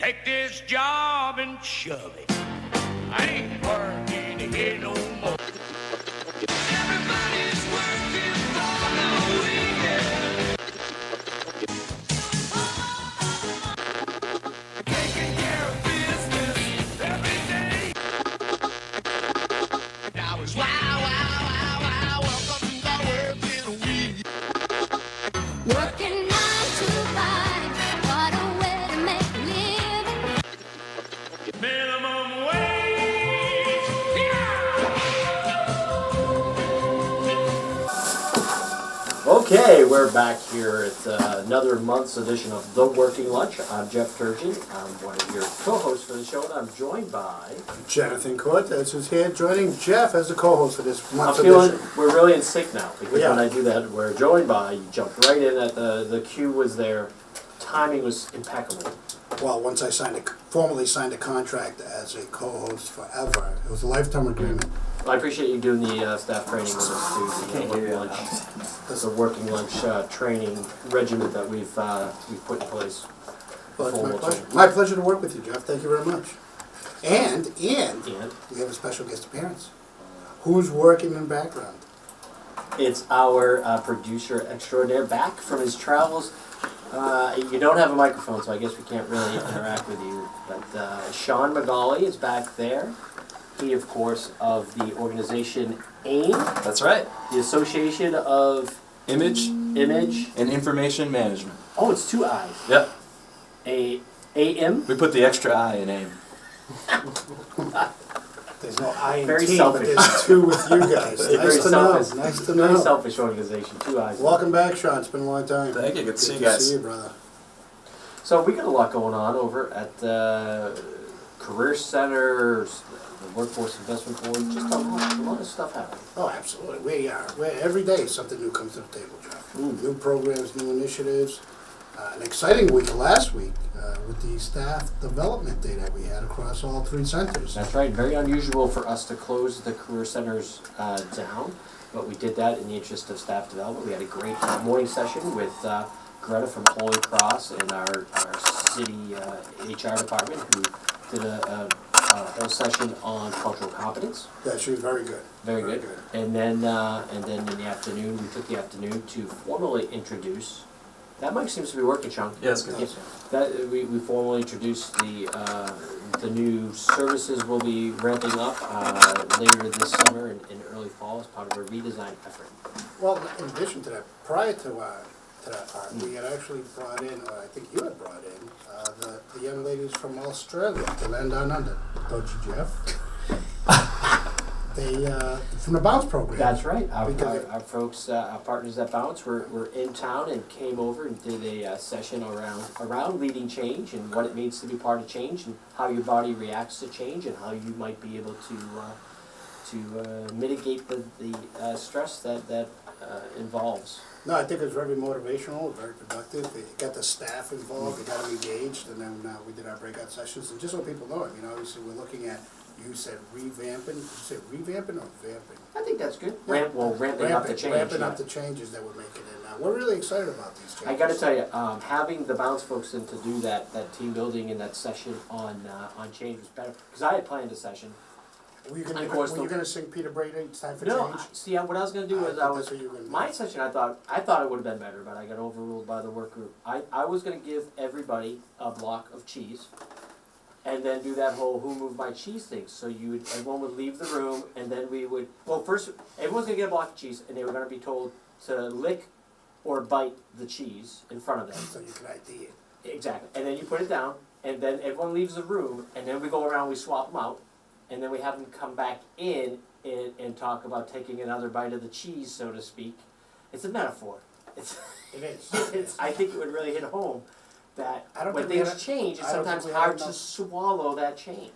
Take this job and shove it. I ain't working here no more. Everybody's working for the weekend. Taking care of business every day. Now it's wow, wow, wow, wow. Welcome to the working week. Working 9 to 5, what a way to make a living. Minimum wage. Okay, we're back here at another month's edition of The Working Lunch. I'm Jeff Turgeon. I'm one of your co-hosts for the show, and I'm joined by... Jonathan Cortez is here, joining Jeff as the co-host for this I'm month's feeling edition. we're really in sync now, because Yeah. when I do that, we're joined by, you jumped right in at the cue was there. Timing was impeccable. Well, once I formally signed a contract as a co-host forever, it was a lifetime agreement. Well, I appreciate you doing the staff training with us too, the working lunch. This is a working lunch training regimen that we've put in place. Well, it's my Full pleasure. time. My pleasure to work with you, Jeff. Thank you very much. And And we have a special guest appearance. Who's working in the background? it's our producer extraordinaire back from his travels. You don't have a microphone, so I guess we can't really interact with you. But Sean Magali is back there. He, of course, of the organization AIM, That's right. the Association of Image Image. and Information Management. Oh, it's two I's. Yep. AM. We put the extra I in AIM. There's no I in Very team, selfish. but there's two with you guys. Very Nice to know. selfish. Nice to Very know. selfish organization. Two I's. Welcome back, Sean. It's been a long time. Thank you. Good to see you to guys. see you, brother. So we got a lot going on over at Career Center, the Workforce Investment Board. Just a lot of stuff happening. Oh, absolutely. We are. Every day something new comes to the table, Jeff. Mm. New programs, new initiatives. An exciting week last week with the staff development day that we had across all three centers. That's right. Very unusual for us to close the career centers down, but we did that in the interest of staff development. We had a great morning session with Greta from Holy Cross and our city HR department, who did a whole session on cultural competence. Yeah, she was very good. Very good. And then in the afternoon, we took the afternoon to formally introduce. That mic seems to be working, Sean. Yeah, it's good. Yes. That we formally introduced the new services we'll be ramping up later this summer and early fall as part of a redesign effort. Well, in addition to that, prior to that part, we had actually brought in, or I think you had brought in, the young ladies from Australia to land down under. Don't you, Jeff? They, from the Bounce program. That's right. Because- Our folks, our partners at Bounce were in town and came over and did a session around leading change and what it means to be part of change and how your body reacts to change and how you might be able to mitigate the stress that involves. No, I think it was very motivational, very productive. They got the staff involved, they got them engaged, and then we did our breakout sessions. And just so people know, obviously we're looking at, you said revamping, did you say revamping or vamping? I think that's good. Yeah. Ramping up the change. Ramping yeah. up the changes that we're making. And we're really excited about these changes. I got to tell you, having the Bounce folks in to do that team building and that session on change was better because I had planned a session. Were you Of gonna, course, were you gonna sing Peter Brady, It's Time for No, Change? see, what I was gonna do was That's what you were gonna do. my session. I thought it would have been better, but I got overruled by the work group. I was gonna give everybody a block of cheese, and then do that whole "who moved my cheese" thing. So everyone would leave the room, and then we would. Well, first everyone's gonna get a block of cheese, and they were gonna be told to lick or bite the cheese in front of them. So you can ID it. Exactly, and then you put it down, and then everyone leaves the room, and then we go around, we swap them out, and then we have them come back in and talk about taking another bite of the cheese, so to speak. It's a metaphor. It is. I think it would really hit home that I don't when think we things had a- change, it's I don't sometimes think we had hard to enough- swallow that change.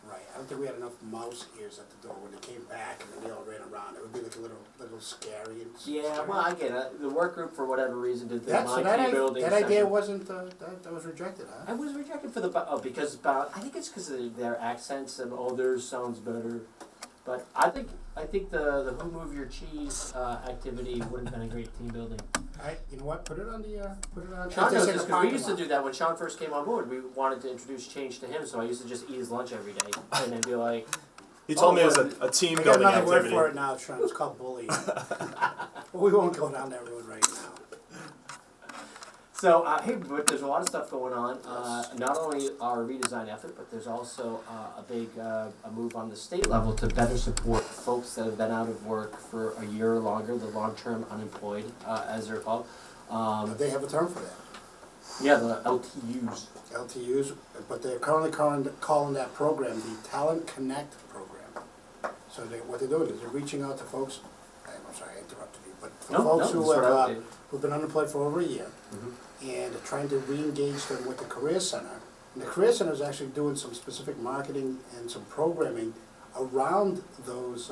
Right, I don't think we had enough mouse ears at the door when they came back and then they all ran around. It would be like a little scary. And Yeah, scary. well, I get it. The work group, for whatever reason, did the That's, so mind building that idea session. wasn't, that was rejected, huh? I was rejected for because I think it's because of their accents and theirs sounds better. But I think the Who Move Your Cheese activity would have been a great team building. You know what, put it on. Sean knows Just in this the because we parking used to lot. do that when Sean first came on board. We wanted to introduce change to him, so I used to just eat his lunch every day and then be like, He told me it was well, a team I got building another word activity. for it now, Sean, it's called bullying. But we won't go down that road right now. So, hey, but there's a lot of stuff going on. Not only our redesign effort, but there's also a big a move on the state level to better support folks that have been out of work for a year or longer, the long-term unemployed, as they're called. They have a term for that, Yeah, the LTUs. LTUs, but they're currently calling that program the Talent Connect program. So what they're doing is they're reaching out to folks, I'm sorry, I interrupted you, but for No, folks no, who that's what I have, did. who've been unemployed for over a year, and trying to re-engage them with the Career Center. And the Career Center is actually doing some specific marketing and some programming around those,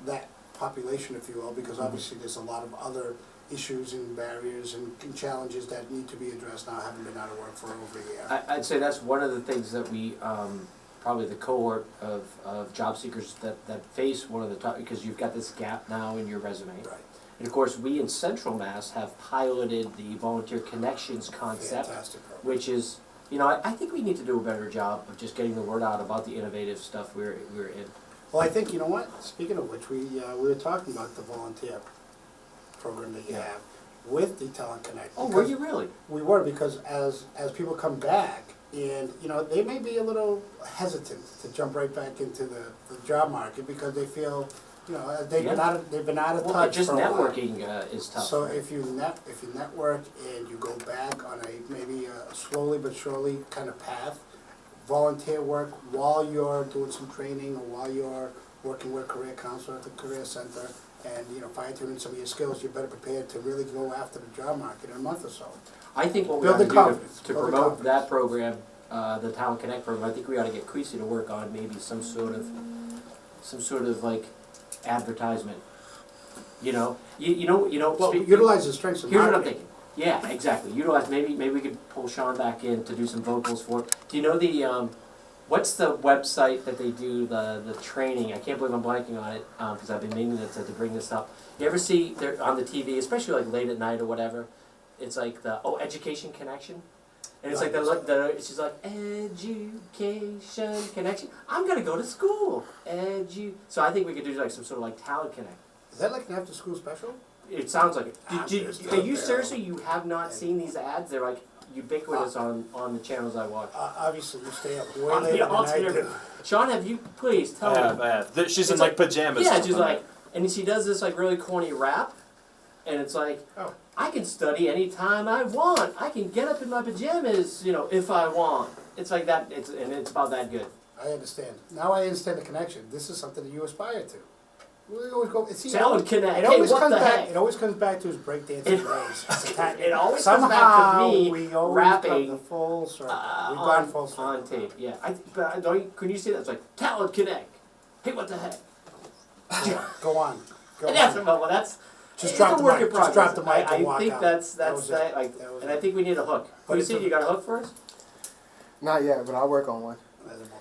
that population, if you will, because obviously there's a lot of other issues and barriers and challenges that need to be addressed now, having been out of work for over a year. I'd say that's one of the things that we, probably the cohort of job seekers that face one of the top, because you've got this gap now in your resume. Right, And of course, we in Central Mass have piloted the Volunteer Connections concept, fantastic program. which is, you know, I think we need to do a better job of just getting the word out about the innovative stuff we're in. Well, I think, you know what, speaking of which, we were talking about the volunteer program that you Yeah. have with the Talent Connect. Oh, were because you really? We were, because as people come back, and, you know, they may be a little hesitant to jump right back into the job market because they feel, you know, they've been Yeah. out of Well, touch just for a while. networking is tough. So if you network and you go back on maybe a slowly but surely kind of path, volunteer work while you're doing some training or while you're working with a career counselor at the Career Center, and, you know, fine-tuning some of your skills, you're better prepared to really go after the job market in a month or so. I think what we Build ought to the do confidence, to build the promote confidence. that program, the Talent Connect program, I think we ought to get Creasy to work on maybe some sort of like advertisement. You know, Well, speak- utilize the strengths of Here's what I'm marketing. thinking. Yeah, exactly. Utilize, maybe we could pull Sean back in to do some vocals for it. Do you know what's the website that they do the training? I can't believe I'm blanking on it, because I've been meaning to bring this up. You ever see, they're on the TV, especially like late at night or whatever, it's like Education Connection? And it's like she's like, Education Connection. I'm gonna go to school. So I think we could do like some sort of like Talent Connect. Is that like an after-school special? It sounds like it. I'm just Are you out there. seriously, you have not seen these ads? They're like ubiquitous on the channels I watch. Obviously, you stay up way On the later than I alternate- do. Sean, have you, please tell me. I have. She's in It's like like- pajamas. Yeah, she's like, and she does this like really corny rap, and it's like, Oh. I can study anytime I want. I can get up in my pajamas, you know, if I want. It's like that, and it's about that good. I understand. Now I understand the connection. This is something that you aspire to. We always go, see, Talent Connect. It Hey, always what comes the back. heck? It always comes back to his breakdancing days. It always comes back to Somehow me we always rapping, come the full circle. We've gone full circle. on tape. Yeah, but don't you, couldn't you see that? It's like Talent Connect. Hey, what the heck? Go on. Go And that's on. well, that's Just it's drop a the work mic. in Just drop the progress. mic and I walk think out. that's That was that. it. Like, That was and it. I think we need a hook. But You it's see, a- you got a hook for us? Not yet, but I'll work on one.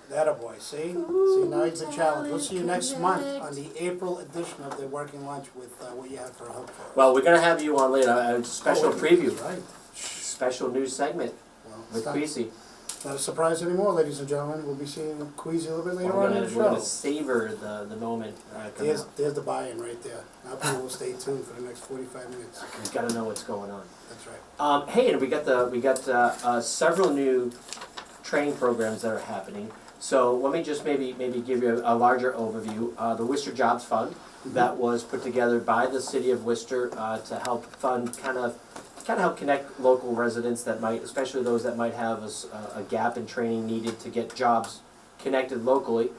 That a boy. See? See, now you've been challenged. We'll see you next month on the April edition of the Working Lunch with what you have for a hook for us. Well, we're gonna have you on later. A special Oh, preview, that's right. special news segment Well, with it's not, Creasy. not a surprise anymore, ladies and gentlemen. We'll be seeing Queasy a little bit later We're on in gonna, the we're gonna show. savor the moment. Coming up. There's the buy-in right there. Now people will stay tuned for the next 45 minutes. We've got to know what's going on. That's right. Hey, and we got several new training programs that are happening. So let me just maybe give you a larger overview. The Worcester Jobs Fund that was put together by the city of Worcester to help fund kind of help connect local residents that might, especially those that might have a gap in training needed to get jobs connected locally.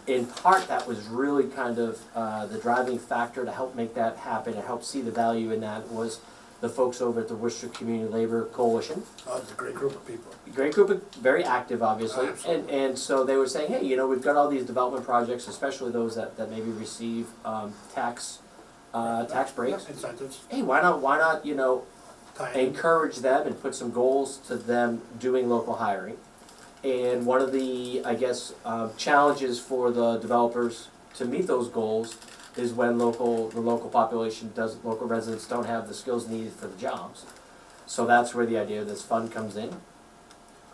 In part, that was really kind of the driving factor to help make that happen and help see the value in that was the folks over at the Worcester Community Labor Coalition. Oh, it's a great group of people. Great group, very active, obviously. Absolutely. And so they were saying, hey, you know, we've got all these development projects, especially those that maybe receive tax breaks. Incentives. Hey, why not, you know, Tie in. encourage them and put some goals to them doing local hiring. And one of the, I guess, challenges for the developers to meet those goals is when the local population local residents don't have the skills needed for the jobs. So that's where the idea of this fund comes in.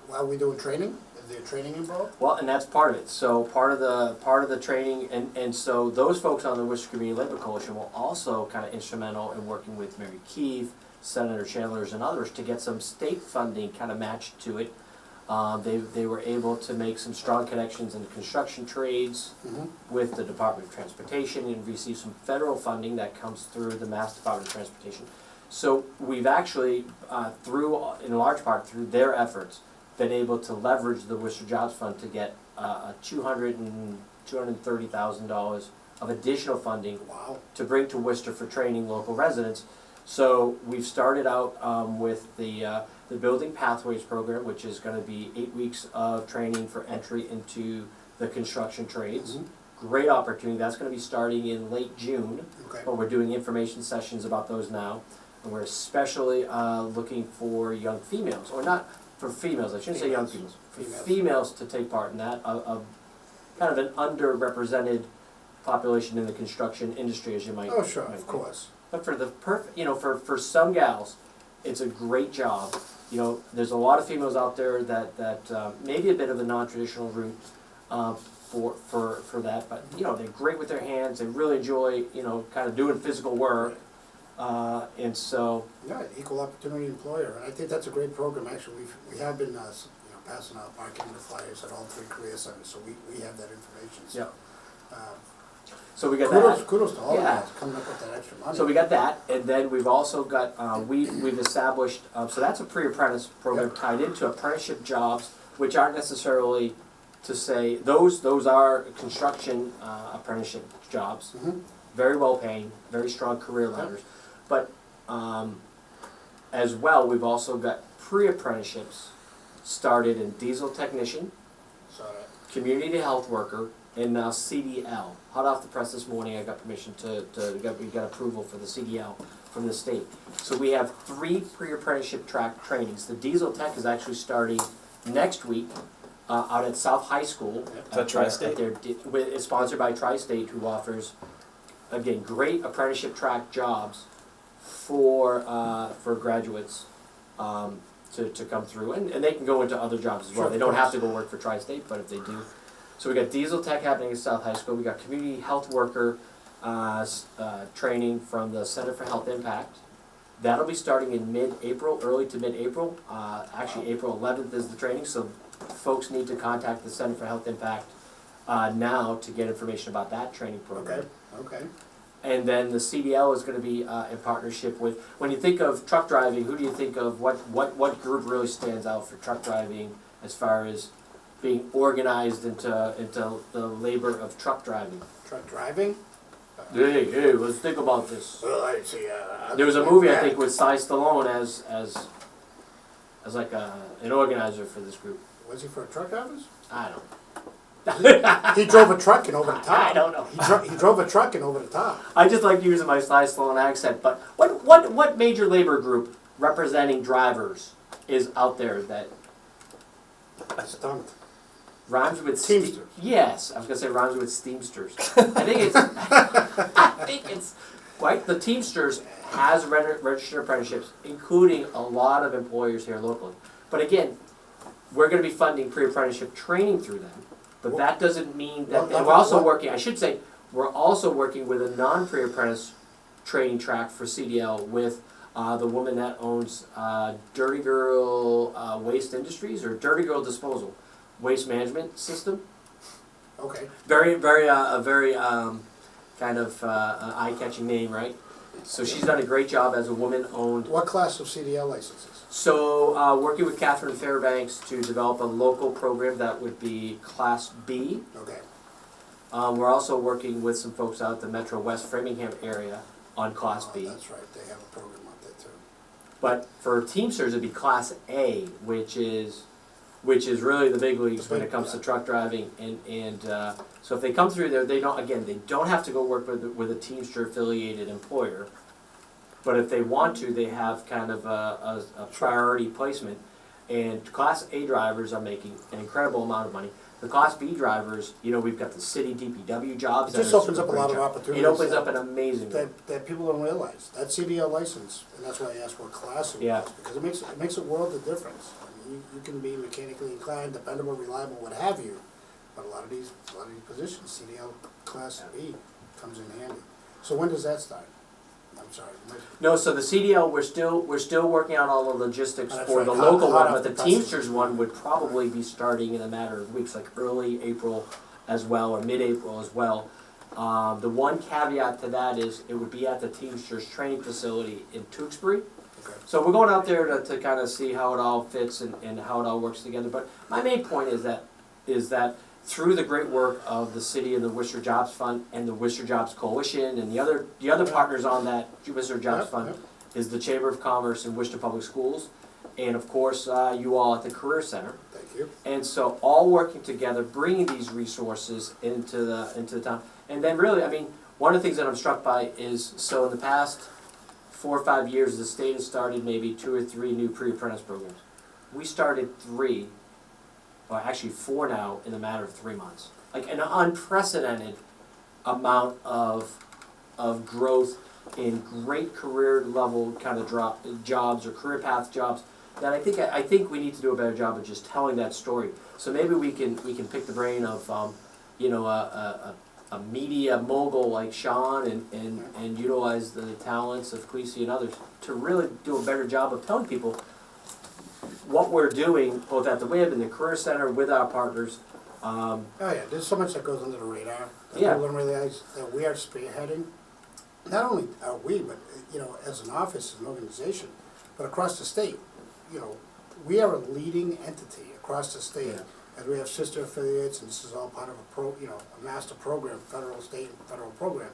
While we doing training, is there training involved? Well, and that's part of it. So part of the training, and so those folks on the Worcester Community Labor Coalition will also kind of instrumental in working with Mary Keefe, Senator Chandlers, and others to get some state funding kind of matched to it. They were able to make some strong connections in the construction trades with the Department of Transportation and receive some federal funding that comes through the Mass Department of Transportation. So we've actually, in large part through their efforts, been able to leverage the Worcester Jobs Fund to get $230,000 of additional funding Wow. to bring to Worcester for training local residents. So we've started out with the Building Pathways program, which is going to be 8 weeks of training for entry into the construction trades. Great opportunity. That's going to be starting in late June, Okay. but we're doing information sessions about those now. And we're especially looking for young females, or not for females, I shouldn't say young females, for females to take part in that, kind of an underrepresented population in the construction industry, as you might. Oh, sure, might of think. course. But for the for some gals, it's a great job. You know, there's a lot of females out there that maybe a bit of a non-traditional route for that, but you know, they're great with their hands. They really enjoy, you know, kind of doing physical work, and so. Yeah, equal opportunity employer, and I think that's a great program, actually. We have been, passing out marketing the flyers at all 3 career centers, so we have that information, so. So we got Kudos, that. kudos to all of Yeah. us coming up with that extra money. So we got that, and then we've also got, we've established, so that's a pre-apprentice program Yep. tied into apprenticeship jobs, which aren't necessarily to say, those are construction apprenticeship jobs, very well paying, very strong career ladders. But as well, we've also got pre-apprenticeships started in diesel technician, So, community health worker, and now CDL. Hot off the press this morning, I got permission we got approval for the CDL from the state. So we have 3 pre-apprenticeship track trainings. The diesel tech is actually starting next week out at South High School. Is that Tri-State? It's sponsored by Tri-State, who offers, again, great apprenticeship track jobs for graduates to come through. And they can go into other jobs as well. Sure, They don't of have course. to go work for Tri-State, but if they do. So we got diesel tech happening at South High School. We got community health worker training from the Center for Health Impact. That'll be starting in mid-April, early to mid-April. Actually, April 11th is the training, so folks need to contact the Center for Health Impact now to get information about that training program. okay. And then the CDL is going to be in partnership with, when you think of truck driving, who do you think of, what group really stands out for truck driving as far as being organized into the labor of truck driving? Truck driving? Hey, let's think about this. Well, I see, There was a movie, I think, with Cy Stallone as like an organizer for this group. Was he for truck drivers? I don't. He drove a truck and over the top. I don't know. He drove a truck and over the top. I just like using my Cy Stallone accent. But what major labor group representing drivers is out there that Stumped. rhymes with Teamsters. Yes, I was gonna say rhymes with Steamsters. I think it's right. The Teamsters has registered apprenticeships, including a lot of employers here locally. But again, we're gonna be funding pre-apprenticeship training through them. But that doesn't mean that, and we're also working, I should say, we're also working with a non-pre-apprentice training track for CDL with the woman that owns Dirty Girl Waste Industries, or Dirty Girl Disposal Waste Management System. Okay. Very kind of eye-catching name, right? So she's done a great job as a woman-owned. What class of CDL licenses? So working with Catherine Fairbanks to develop a local program that would be Class B. Okay. We're also working with some folks out at the Metro West Framingham area on Class Oh, B. that's right, they have a program out there too. But for Teamsters, it'd be Class A, which is really the big leagues when it comes to truck driving. And so if they come through there, they don't have to go work with a Teamster affiliated employer. But if they want to, they have kind of a priority placement. And Class A drivers are making an incredible amount of money. The Class B drivers, you know, we've got the city DPW jobs. It that just are opens up a great lot of job. opportunities. It opens up an amazing. That people don't realize, that CDL license, and that's why I asked what class it Yeah. was, because it makes a world of difference. I mean, you can be mechanically inclined, dependable, reliable, what have you, but a lot of these positions, CDL Class B comes in handy. So when does that start? I'm sorry. No, so the CDL, we're still working out all the logistics That's for right. the Hot- local hot one, off but the the presses. Teamsters one would probably be starting in a matter of weeks, like early April as well, or mid-April as well. The one caveat to that is it would be at the Teamsters training facility in Tewksbury. Okay. So we're going out there to kind of see how it all fits and how it all works together. But my main point is that through the great work of the city and the Worcester Jobs Fund and the Worcester Jobs Coalition and the other partners on that Worcester Jobs Yep, Fund yep. is the Chamber of Commerce and Worcester Public Schools, and of course you all at the Career Center. Thank you. And so all working together, bringing these resources into the town. And then really, I mean, one of the things that I'm struck by is, so in the past 4 or 5 years, the state has started maybe 2 or 3 new pre-apprentice programs. We started 3, or actually 4 now in a matter of 3 months. Like an unprecedented amount of growth in great career level kind of jobs or career path jobs that I think we need to do a better job of just telling that story. So maybe we can pick the brain of you know, a media mogul like Sean and utilize the talents of Queasy and others to really do a better job of telling people what we're doing both at the WIB and the Career Center with our partners. Oh yeah, there's so much that goes under the radar that Yeah. people don't realize that we are spearheading. Not only are we, but you know, as an office, as an organization, but across the state, you know, we are a leading entity across the state. Yeah. And we have sister affiliates, and this is all part of a master program, federal, state, and federal program.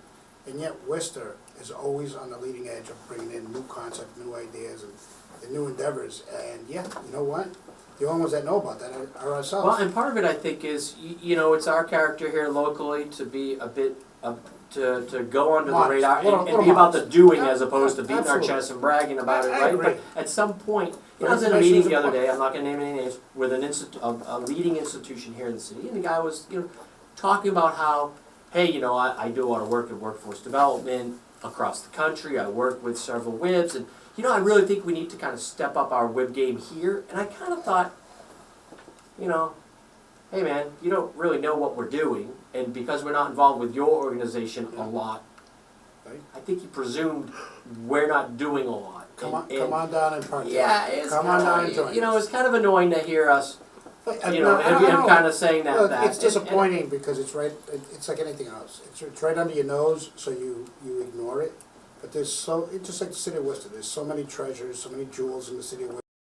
And yet Worcester is always on the leading edge of bringing in new concepts, new ideas, and new endeavors. And yeah, you know what? The only ones that know about that are ourselves. Well, and part of it, I think, is, you know, it's our character here locally to be a bit, to go under the Modest. radar Little and be about the modest. doing Yeah, as opposed to beating our absolutely. chests and bragging about it, I right? agree. But at some point, you know, I was in a Information meeting is the other important. day, I'm not gonna name any names, with a leading institution here in the city, and the guy was, you know, talking about how, hey, you know, I do a lot of work in workforce development across the country, I work with several WIBs, and, you know, I really think we need to kind of step up our WIB game here, and I kind of thought, you know, hey man, you don't really know what we're doing, and because we're not involved with your organization a lot, Right. I think you presumed we're not doing a lot. Come And- on down and partake. yeah, it's Come on down and kinda, join you know, us. it's kind of annoying to hear us, But, you know, I and don't I'm know. kind of saying that Look, back. it's disappointing because it's right, it's like anything else. It's right under your nose, so you ignore it. But there's it's just like the city of Worcester, there's so many treasures, so many jewels in the city of Worcester.